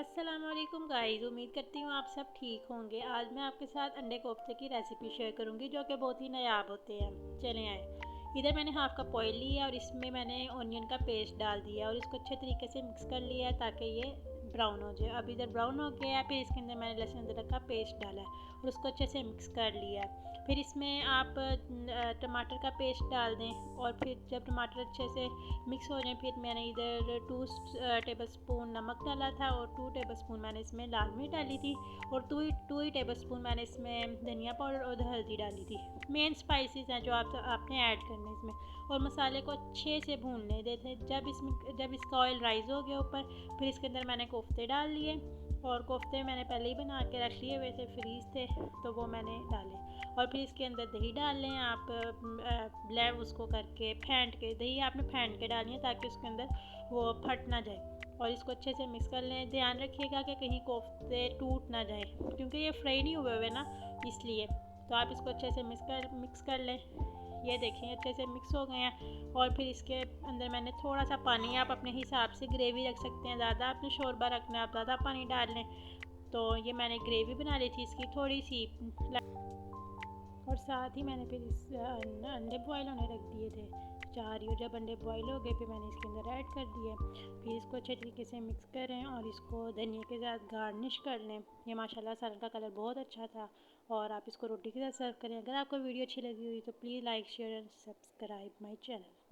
अस्सलाम वालेकुम गाइस, उम्मीद करती हूँ आप सब ठीक होंगे। आज मैं आपके साथ अंडे कोफ्ते की रेसिपी शेयर करूँगी जो कि बहुत ही नायाब होते हैं। चलें आए। इधर मैंने हाफ कप ऑयल लिया और इसमें मैंने ऑनियन का पेस्ट डाल दिया और इसको अच्छे तरीके से मिक्स कर लिया है ताकि ये ब्राउन हो जाए। अब इधर ब्राउन हो गया है, फिर इसके अंदर मैंने लहसुन अदरक का पेस्ट डाला है और उसको अच्छे से मिक्स कर लिया है। फिर इसमें आप टमाटर का पेस्ट डाल दें और फिर जब टमाटर अच्छे से मिक्स हो जाए फिर मैंने इधर 2 टेबल स्पून नमक डाला था और 2 टेबल स्पून मैंने इसमें लाल मिर्च डाली थी और 2 टेबल स्पून मैंने इसमें धनिया पाउडर और हल्दी डाली थी। मेन स्पाइसेस हैं जो आपने ऐड करने इसमें, और मसाले को अच्छे से भूनने देते। जब इसका ऑयल राइज हो गया ऊपर, फिर इसके अंदर मैंने कोफ्ते डाल लिए और कोफ्ते मैंने पहले ही बना के रख लिए हुए थे, फ्रीज थे तो वो मैंने डाले। और फिर इसके अंदर दही डाल लें आप, ब्लेंड उसको करके फेंट के, दही आपने फेंट के डालनी है ताकि उसके अंदर वो फट ना जाए। और इसको अच्छे से मिक्स कर लें। ध्यान रखिएगा कि कहीं कोफ्ते टूट ना जाए क्योंकि ये फ्राई नहीं हुए हुए ना, इसलिए। तो आप इसको अच्छे से मिक्स कर लें। ये देखें अच्छे से मिक्स हो गए हैं। और फिर इसके अंदर मैंने थोड़ा सा पानी, आप अपने हिसाब से ग्रेवी रख सकते हैं, ज़्यादा आपने शोरबा रखना है आप ज़्यादा पानी डाल लें। तो ये मैंने ग्रेवी बना ली थी इसकी थोड़ी सी, और साथ ही मैंने फिर इस अंडे बॉयल होने रख दिए थे 4 ही। और जब अंडे बॉयल हो गए फिर मैंने इसके अंदर ऐड कर दिए। फिर इसको अच्छे तरीके से मिक्स करें और इसको धनिया के साथ गार्निश कर लें। ये माशाल्लाह सालन का कलर बहुत अच्छा था और आप इसको रोटी के साथ सर्व करें। अगर आपको वीडियो अच्छी लगी हुई तो please like share and subscribe my channel.